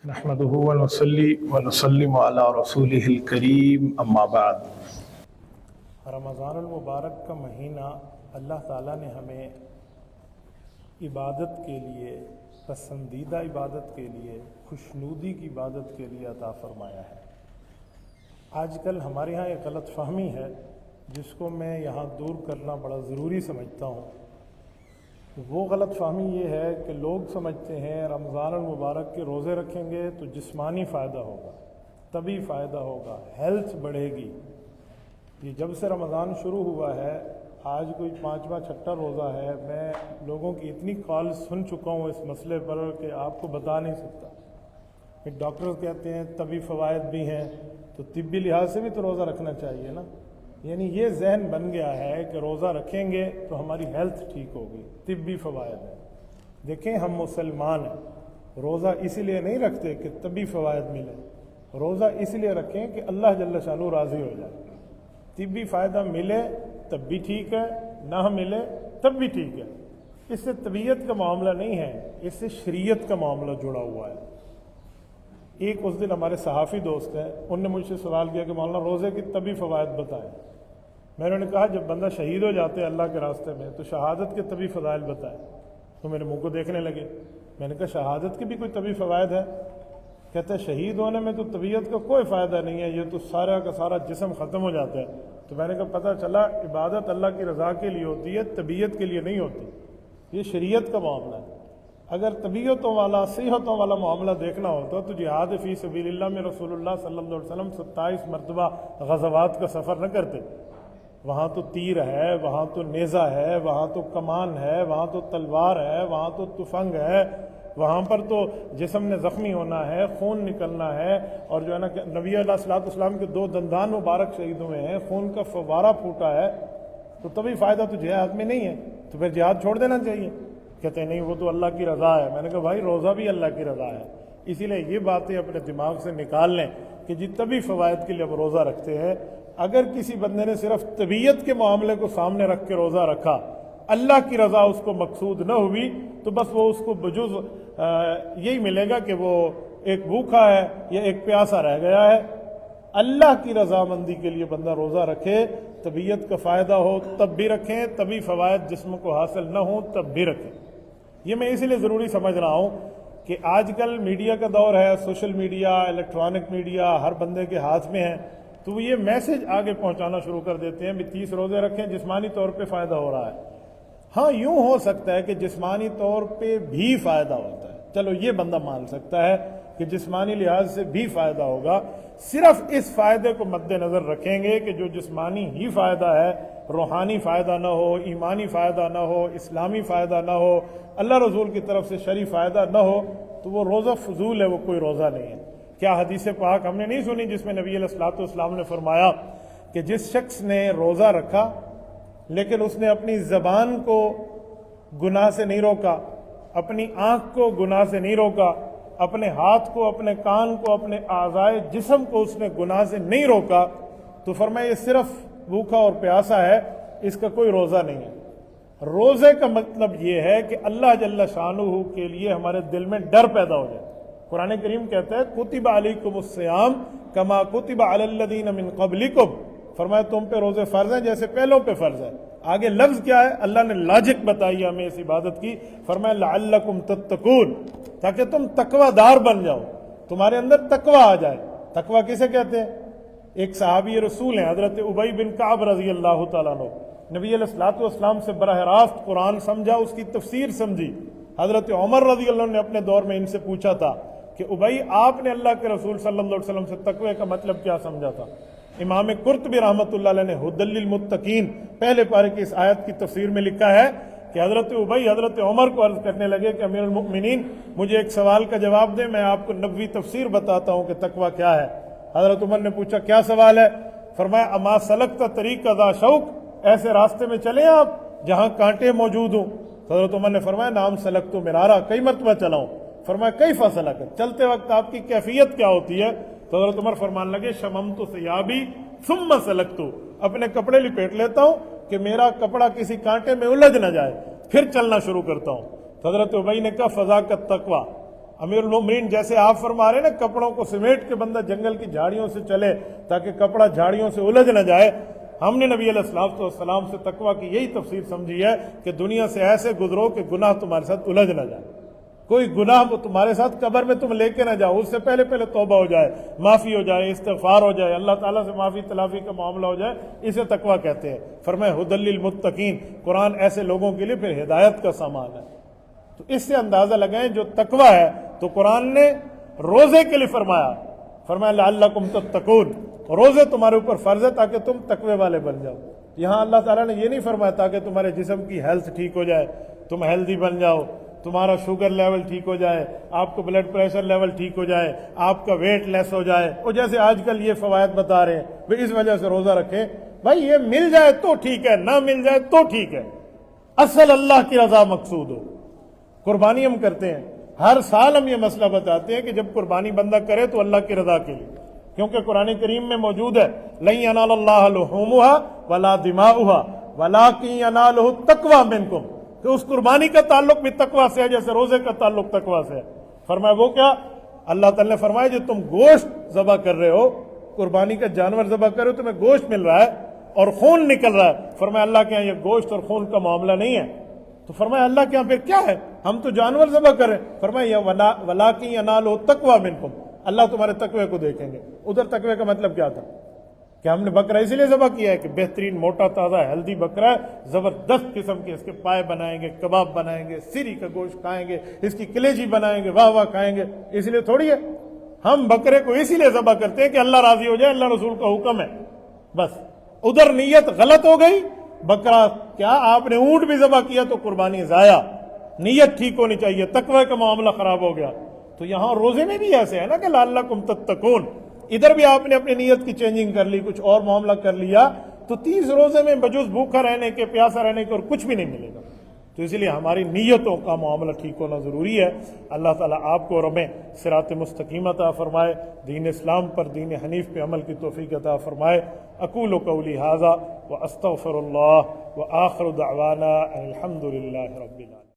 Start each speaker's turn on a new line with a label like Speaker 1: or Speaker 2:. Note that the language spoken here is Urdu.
Speaker 1: نحمده ونصلي ونسلم على رسوله الكريم اما بعد۔
Speaker 2: رمضان المبارک کا مہینہ اللہ تعالیٰ نے ہمیں عبادت کے لیے، پسندیدہ عبادت کے لیے، خوشنودی کی عبادت کے لیے عطا فرمایا ہے۔ آج کل ہمارے ہاں ایک غلط فہمی ہے جس کو میں یہاں دور کرنا بڑا ضروری سمجھتا ہوں۔ وہ غلط فہمی یہ ہے کہ لوگ سمجھتے ہیں رمضان المبارک کے روزے رکھیں گے تو جسمانی فائدہ ہوگا، طبی فائدہ ہوگا، ہیلتھ بڑھے گی۔ یہ جب سے رمضان شروع ہوا ہے، آج کوئی 5واں 6واں روزہ ہے، میں لوگوں کی اتنی کال سن چکا ہوں اس مسئلے پر کہ آپ کو بتا نہیں سکتا۔ پھر ڈاکٹر کہتے ہیں طبی فوائد بھی ہیں، تو طبی لحاظ سے بھی تو روزہ رکھنا چاہیے نا۔ یعنی یہ ذہن بن گیا ہے کہ روزہ رکھیں گے تو ہماری ہیلتھ ٹھیک ہوگی، طبی فوائد ہیں۔ دیکھیں، ہم مسلمان ہیں، روزہ اس لیے نہیں رکھتے کہ طبی فوائد ملے، روزہ اس لیے رکھیں کہ اللہ جل شانہ راضی ہو جائے۔ طبی فائدہ ملے تب بھی ٹھیک ہے، نہ ملے تب بھی ٹھیک ہے۔ اس سے طبیعت کا معاملہ نہیں ہے، اس سے شریعت کا معاملہ جڑا ہوا ہے۔ ایک اس دن ہمارے صحافی دوست ہیں، ان نے مجھ سے سوال کیا کہ مولانا روزے کی طبی فوائد بتائیں۔ میں نے کہا جب بندہ شہید ہو جاتے ہیں اللہ کے راستے میں تو شہادت کے طبی فضائل بتائیں۔ تو میرے منہ کو دیکھنے لگے۔ میں نے کہا شہادت کے بھی کوئی طبی فوائد ہے؟ کہتا ہے شہید ہونے میں تو طبیعت کا کوئی فائدہ نہیں ہے، یہ تو سارا کا سارا جسم ختم ہو جاتا ہے۔ تو میں نے کہا پتہ چلا عبادت اللہ کی رضا کے لیے ہوتی ہے، طبیعت کے لیے نہیں ہوتی۔ یہ شریعت کا معاملہ ہے۔ اگر طبیعتوں والا، صحتوں والا معاملہ دیکھنا ہوتا تو جہاد فی سبیل اللہ میں رسول اللہ صلی اللہ علیہ وسلم 27 مرتبہ غزوات کا سفر نہ کرتے۔ وہاں تو تیر ہے، وہاں تو نیزہ ہے، وہاں تو کمان ہے، وہاں تو تلوار ہے، وہاں تو تفنگ ہے، وہاں پر تو جسم نے زخمی ہونا ہے، خون نکلنا ہے، اور جو ہے نا نبی علیہ الصلوۃ والسلام کے 2 دندان مبارک شہید ہوئے ہیں، خون کا فوارہ پھوٹا ہے، تو تبھی فائدہ تو جہاد میں نہیں ہے، تو پھر جہاد چھوڑ دینا چاہیے۔ کہتے ہیں نہیں وہ تو اللہ کی رضا ہے۔ میں نے کہا بھائی روزہ بھی اللہ کی رضا ہے، اسی لیے یہ باتیں اپنے دماغ سے نکال لیں کہ جی طبی فوائد کے لیے اب روزہ رکھتے ہیں۔ اگر کسی بندے نے صرف طبیعت کے معاملے کو سامنے رکھ کے روزہ رکھا، اللہ کی رضا اس کو مقصود نہ ہوئی، تو بس وہ اس کو بجز یہی ملے گا کہ وہ ایک بھوکا ہے یا ایک پیاسا رہ گیا ہے۔ اللہ کی رضامندی کے لیے بندہ روزہ رکھے، طبیعت کا فائدہ ہو تب بھی رکھیں، طبی فوائد جسم کو حاصل نہ ہوں تب بھی رکھیں۔ یہ میں اس لیے ضروری سمجھ رہا ہوں کہ آج کل میڈیا کا دور ہے، سوشل میڈیا، الیکٹرانک میڈیا ہر بندے کے ہاتھ میں ہے، تو وہ یہ میسج آگے پہنچانا شروع کر دیتے ہیں بھی 30 روزے رکھیں، جسمانی طور پہ فائدہ ہو رہا ہے۔ ہاں یوں ہو سکتا ہے کہ جسمانی طور پہ بھی فائدہ ہوتا ہے، چلو یہ بندہ مان سکتا ہے کہ جسمانی لحاظ سے بھی فائدہ ہوگا۔ صرف اس فائدے کو مد نظر رکھیں گے کہ جو جسمانی ہی فائدہ ہے، روحانی فائدہ نہ ہو، ایمانی فائدہ نہ ہو، اسلامی فائدہ نہ ہو، اللہ رسول کی طرف سے شرعی فائدہ نہ ہو، تو وہ روزہ فضول ہے، وہ کوئی روزہ نہیں ہے۔ کیا حدیث پاک ہم نے نہیں سنی جس میں نبی علیہ الصلوۃ والسلام نے فرمایا کہ جس شخص نے روزہ رکھا لیکن اس نے اپنی زبان کو گناہ سے نہیں روکا، اپنی آنکھ کو گناہ سے نہیں روکا، اپنے ہاتھ کو، اپنے کان کو، اپنے اعضائے جسم کو اس نے گناہ سے نہیں روکا، تو فرمایا یہ صرف بھوکا اور پیاسا ہے، اس کا کوئی روزہ نہیں ہے۔ روزے کا مطلب یہ ہے کہ اللہ جل شانہ کے لیے ہمارے دل میں ڈر پیدا ہو جائے۔ قرآن کریم کہتا ہے کتب علیکم الصیام کما کتب علی الذین من قبلکم، فرمایا تم پہ روزے فرض ہیں جیسے پہلوں پہ فرض ہے۔ آگے لفظ کیا ہے؟ اللہ نے لاجک بتائی ہمیں اس عبادت کی، فرمایا لعلکم تتقون، تاکہ تم تقوی دار بن جاؤ، تمہارے اندر تقوی آ جائے۔ تقوی کسے کہتے ہیں؟ ایک صحابی رسول ہیں حضرت ابی بن کعب رضی اللہ تعالیٰ عنہ، نبی علیہ الصلوۃ والسلام سے براہ راست قرآن سمجھا، اس کی تفسیر سمجھی۔ حضرت عمر رضی اللہ عنہ نے اپنے دور میں ان سے پوچھا تھا کہ ابی آپ نے اللہ کے رسول صلی اللہ علیہ وسلم سے تقوی کا مطلب کیا سمجھا تھا؟ امام قرطبی رحمۃ اللہ علیہ نے ھدی للمتقین پہلے پارے کی اس آیت کی تفسیر میں لکھا ہے کہ حضرت ابی حضرت عمر کو عرض کرنے لگے کہ امیر المؤمنین مجھے ایک سوال کا جواب دیں، میں آپ کو نبوی تفسیر بتاتا ہوں کہ تقوی کیا ہے۔ حضرت عمر نے پوچھا کیا سوال ہے؟ فرمایا اما سلکت طریق ذا شوق، ایسے راستے میں چلیں آپ جہاں کانٹے موجود ہوں؟ حضرت عمر نے فرمایا نام سلکت مرارا، کئی مرتبہ چلاؤں۔ فرمایا کیف سلکت، چلتے وقت آپ کی کیفیت کیا ہوتی ہے؟ تو حضرت عمر فرمان لگے شممت ثیابی ثم سلکت، اپنے کپڑے لپیٹ لیتا ہوں کہ میرا کپڑا کسی کانٹے میں الجھ نہ جائے، پھر چلنا شروع کرتا ہوں۔ تو حضرت ابی نے کہا فذاک التقوی، امیر المومنین جیسے آپ فرما رہے ہیں نا کپڑوں کو سمیٹ کے بندہ جنگل کی جھاڑیوں سے چلے تاکہ کپڑا جھاڑیوں سے الجھ نہ جائے، ہم نے نبی علیہ السلام سے تقویٰ کی یہی تفسیر سمجھی ہے کہ دنیا سے ایسے گزرو کہ گناہ تمہارے ساتھ الجھ نہ جائے، کوئی گناہ وہ تمہارے ساتھ قبر میں تم لے کے نہ جاؤ، اس سے پہلے توبہ ہو جائے، معافی ہو جائے، استغفار ہو جائے، اللہ تعالیٰ سے معافی تلافی کا معاملہ ہو جائے، اسے تقویٰ کہتے ہیں۔ فرمائے ھدی للمتقین، قرآن ایسے لوگوں کے لیے پھر ہدایت کا سامان ہے۔ تو اس سے اندازہ لگائیں جو تقویٰ ہے، تو قرآن نے روزے کے لیے فرمایا لعلکم تتقون، روزے تمہارے اوپر فرض ہے تاکہ تم تقوی والے بن جاؤ۔ یہاں اللہ تعالیٰ نے یہ نہیں فرمایا تاکہ تمہارے جسم کی ہیلتھ ٹھیک ہو جائے، تم ہیلدی بن جاؤ، تمہارا شوگر لیول ٹھیک ہو جائے، آپ کو بلڈ پریشر لیول ٹھیک ہو جائے، آپ کا ویٹ لیس ہو جائے، اور جیسے آج کل یہ فوائد بتا رہے ہیں بھئی اس وجہ سے روزہ رکھیں۔ بھائی یہ مل جائے تو ٹھیک ہے، نہ مل جائے تو ٹھیک ہے، اصل اللہ کی رضا مقصود ہو۔ قربانی ہم کرتے ہیں، ہر سال ہم یہ مسئلہ بتاتے ہیں کہ جب قربانی بندہ کرے تو اللہ کی رضا کے لیے، کیونکہ قرآن کریم میں موجود ہے لن ینال اللہ لحومها ولا دماؤها ولکن ینالہ التقوی منکم، کہ اس قربانی کا تعلق بھی تقوی سے ہے جیسے روزے کا تعلق تقوی سے ہے۔ فرمایا وہ کیا؟ اللہ تعالیٰ نے فرمایا جو تم گوشت ذبح کر رہے ہو، قربانی کا جانور ذبح کر رہے ہو، تمہیں گوشت مل رہا ہے اور خون نکل رہا ہے، فرمایا اللہ کے یہاں یہ گوشت اور خون کا معاملہ نہیں ہے۔ تو فرمایا اللہ کے یہاں پھر کیا ہے؟ ہم تو جانور ذبح کر رہے ہیں، فرمایا وَلَٰكِن يَنَالُهُ التَّقْوَىٰ مِنكُمْ، اللہ تمہارے تقوی کو دیکھیں گے۔ ادھر تقوی کا مطلب کیا تھا کہ ہم نے بکرا اسی لیے ذبح کیا ہے کہ بہترین موٹا تازہ ہیلدی بکرا ہے، زبردست قسم کے اس کے پائے بنائیں گے، کباب بنائیں گے، سری کا گوشت کھائیں گے، اس کی کلیجی بنائیں گے، واہ واہ کھائیں گے، اس لیے تھوڑی ہے۔ ہم بکرے کو اسی لیے ذبح کرتے ہیں کہ اللہ راضی ہو جائے، اللہ رسول کا حکم ہے، بس۔ ادھر نیت غلط ہو گئی، بکرا کیا آپ نے اونٹ بھی ذبح کیا تو قربانی ضائع، نیت ٹھیک ہونی چاہیے، تقوی کا معاملہ خراب ہو گیا۔ تو یہاں روزے میں بھی ایسے ہے نا کہ لعلکم تتقون، ادھر بھی آپ نے اپنی نیت کی چینجنگ کر لی، کچھ اور معاملہ کر لیا، تو 30 روزے میں بجوز بھوکا رہنے کے، پیاسا رہنے کے اور کچھ بھی نہیں ملے گا۔ تو اسی لیے ہماری نیتوں کا معاملہ ٹھیک ہونا ضروری ہے۔ اللہ تعالیٰ آپ کو اور ہمیں صراط مستقیم عطا فرمائے، دین اسلام پر، دین حنیف پہ عمل کی توفیق عطا فرمائے۔ اقول قولی ھذا واستغفر اللہ وآخر دعوانا ان الحمد للہ رب العالمین۔